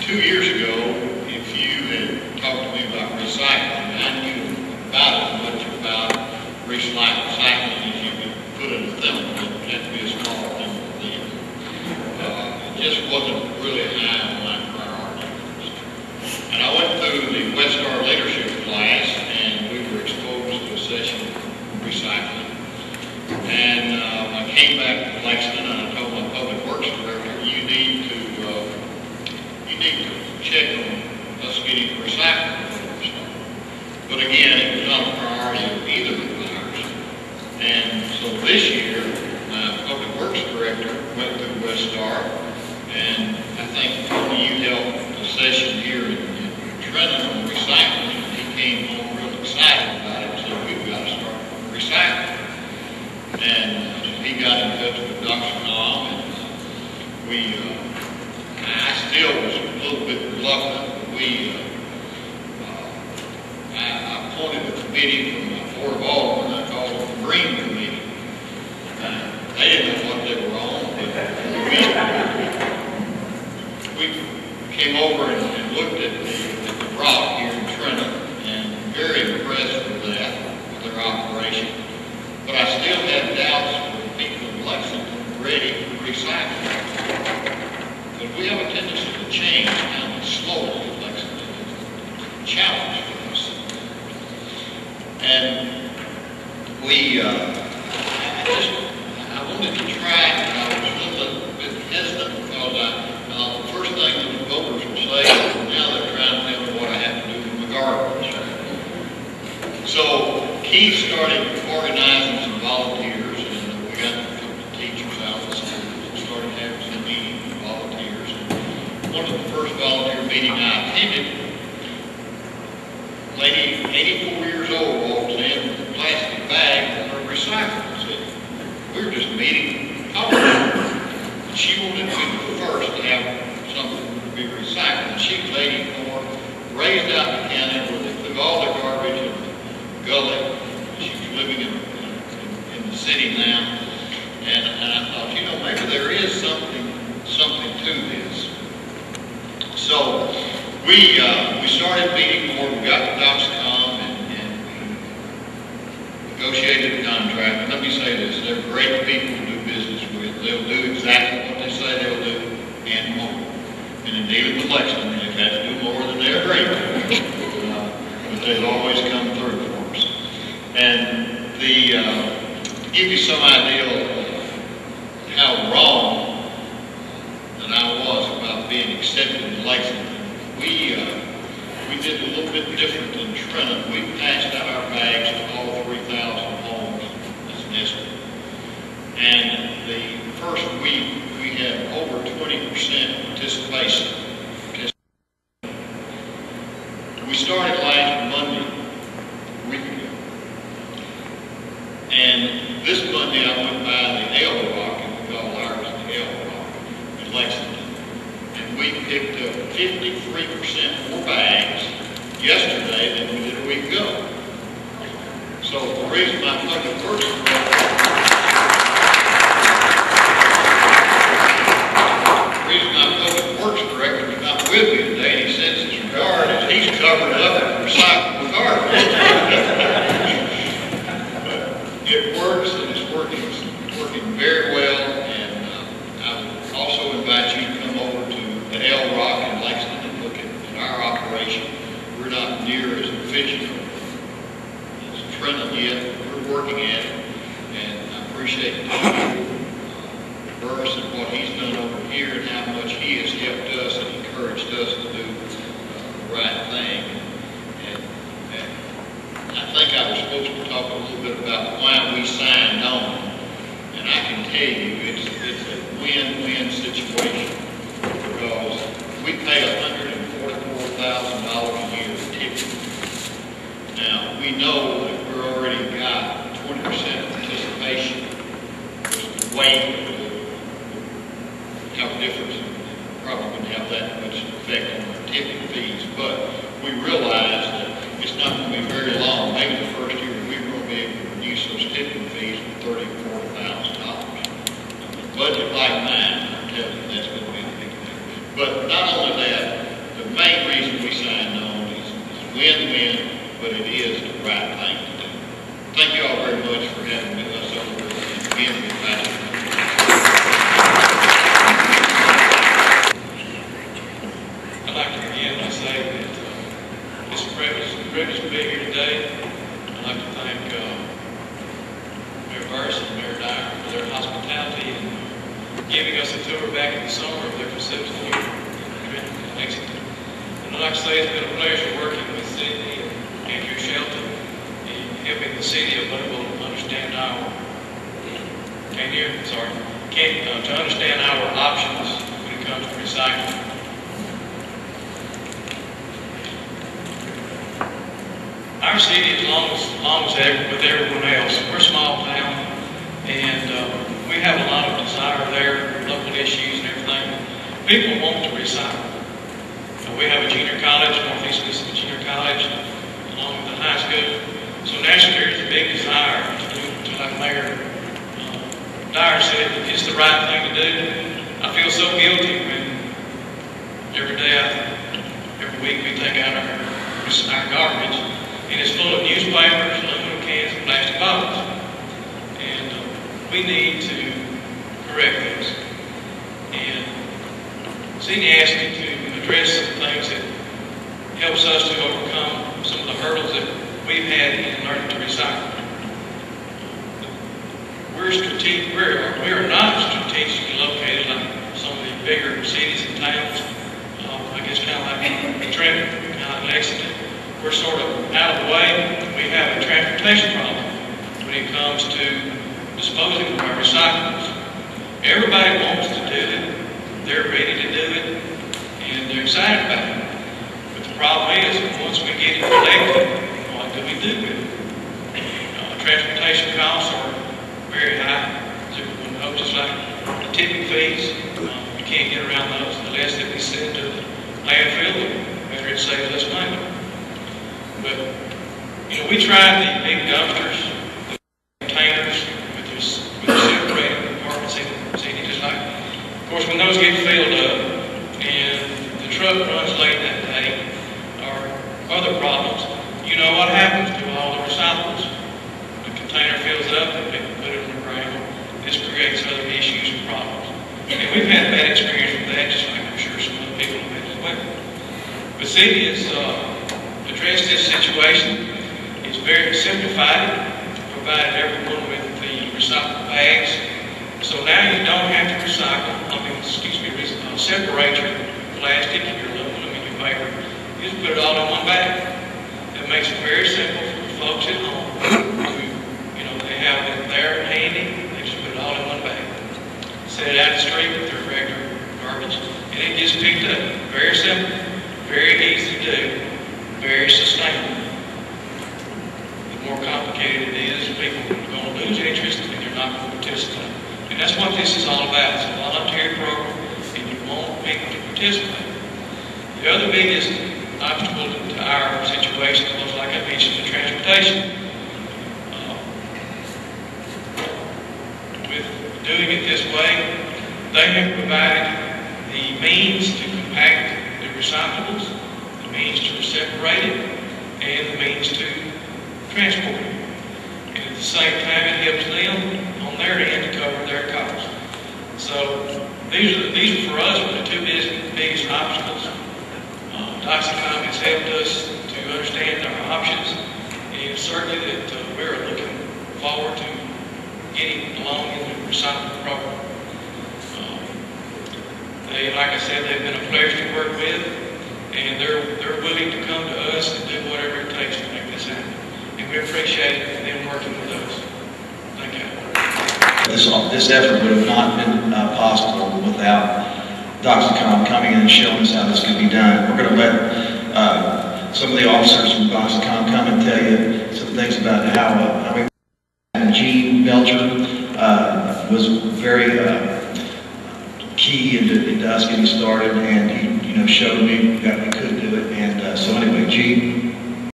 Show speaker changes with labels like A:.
A: 2 years ago, if you had talked to me about recycling, I knew about as much about recycling as you could put in a thimble. It had to be a small thimble then. It just wasn't really high on my priority list. And I went through the Westar leadership class, and we were exposed to a session of recycling. And I came back to Lexington, and I told my public works director, you need to check on us getting recycling before we start. But again, it was not a priority of either of ours. And so this year, my public works director went through Westar, and I think Tony, you held a session here in Trenton on recycling, and he came home real excited about it and said, we've got to start recycling. And he got in touch with Dr. Nom, and I still was a little bit reluctant, but I appointed a committee from the Board of Aldermen. I called it the Green Committee. They didn't know what they were on, but we came over and looked at the rock here in Trenton, and very impressed with that, with their operation. But I still have doubts for the people in Lexington ready to recycle. Because we have a tendency to change kind of slowly in Lexington. It's a challenge for us. And I wanted to try, and I was a little bit hesitant because the first thing that the voters will say is, now they're trying to tell me what I have to do with my garbage. So Keith started organizing some volunteers, and we got a couple of teachers out of the school and started having some meetings with volunteers. And one of the first volunteer meetings I attended, a lady, 84 years old, walks in with a plastic bag on her recycling. We were just meeting, talking about her. She wanted to be the first to have something to be recycled. And she was 84, raised out in the county where they took all their garbage in the gully. She was living in the city now. And I thought, maybe there is something to this. So we started meeting more. We got the Doxcom and we negotiated a contract. And let me say this, they're great people to do business with. They'll do exactly what they say they'll do and more. And in dealing with Lexington, they've had to do more than they agreed to. But they've always come through for us. And to give you some idea of how wrong that I was about being accepted in Lexington, we did a little bit different than Trenton. We passed out our bags to all 3,000 homes as an estimate. And the first week, we had over 20% participation. We started last Monday, a week ago. And this Monday, I went by the L Rock, and we call ours the L Rock in Lexington. And we picked up 53% more bags yesterday than we did a week ago. So the reason my public works director is not with me today, and he sends his regard as he's covered up and recycled the garbage. It works, and it's working very well. And I would also invite you to come over to the L Rock in Lexington and look at our operation. We're not near as efficient as Trenton yet. We're working at it, and I appreciate Burris and what he's done over here and how much he has helped us and encouraged us to do the right thing. And I think I was supposed to talk a little bit about why we signed on. And I can tell you it's a win-win situation, because we pay $144,000 a year in tipping. Now, we know that we're already got 20% participation, which is the weight have a difference, probably wouldn't have that much effect on our tipping fees, but we realize that it's not going to be very long. Maybe the first year we're going to be able to reduce those tipping fees from $30,000 to $40,000. A budget like mine, I'm telling you, that's going to be a big thing. But not only that, thank you all very much for having us over again with Pastor.
B: I'd like to begin by saying that it's a privilege to be here today. I'd like to thank Mayor Burris and Mayor Dyer for their hospitality and giving us a tour back in the summer of their facility here in Lexington. And I'd like to say it's been a pleasure working with Sydney and Andrew Shelton in helping the city of Louisville understand to understand our options when it comes to recycling. Our city, as long as with everyone else, we're a small town, and we have a lot of desire there, local issues and everything. People want to recycle. We have a junior college, Northeast Mississippi Junior College, along with the high school. So naturally, there's a big desire to do, like Mayor Dyer said, it's the right thing to do. I feel so guilty when every week we take out our garbage, and it's full of newspapers, aluminum cans, and plastic bottles. And we need to correct this. And Sydney asked me to address some things that helps us to overcome some of the hurdles that we've had in learning to recycle. We are not strategically located like some of the bigger cities and towns. I guess kind of like Trenton, kind of like Lexington. We're sort of out of the way. We have a transportation problem when it comes to disposing of our recyclables. Everybody wants to do it. They're ready to do it, and they're excited about it. But the problem is, once we get it collected, what do we do with it? Transportation costs are very high. Just like the tipping fees, you can't get around those. The less that we send to the landfill, the better it saves us money. But, we tried the big dumpsters, the containers with the separating compartments in the city, just like, of course, when those get filled up and the truck runs late that day, or other problems, you know what happens to all the recyclables. The container fills up and they put it on the ground. This creates other issues and problems. And we've had a bad experience with that, just like I'm sure some other people have had as well. But city has addressed this situation. It's very simplified it, provided everyone with the recyclable bags. So now you don't have to separate your plastic, your aluminum, and your paper. You just put it all in one bag. That makes it very simple for folks at home who, they have it there handy. All in one bag. Set it out in the street with their regular garbage, and it gets picked up. Very simple, very easy to do, very sustainable. The more complicated it is, people are going to lose interest and they're not going to participate. And that's what this is all about. It's a voluntary program, and you want people to participate. The other biggest obstacle to our situation was, like I mentioned, the transportation. Doing it this way, they have provided the means to compact the recyclables, the means to separate it, and the means to transport it. And at the same time, it helps them on their end to cover their costs. So these are for us the two biggest obstacles. Doxicom has helped us to understand our options, and certainly that we're looking forward to getting along in the recycling program. Like I said, they've been a pleasure to work with, and they're willing to come to us and do whatever it takes to make this happen. And we appreciate them working with us. Thank you.
C: This effort would have not been possible without Doxicom coming in and showing us how this could be done. We're going to let some of the officers from Doxicom come and tell you some things about how we. Gene Belcher was very key into us getting started, and he showed me that we could do it. And so anyway, Gene.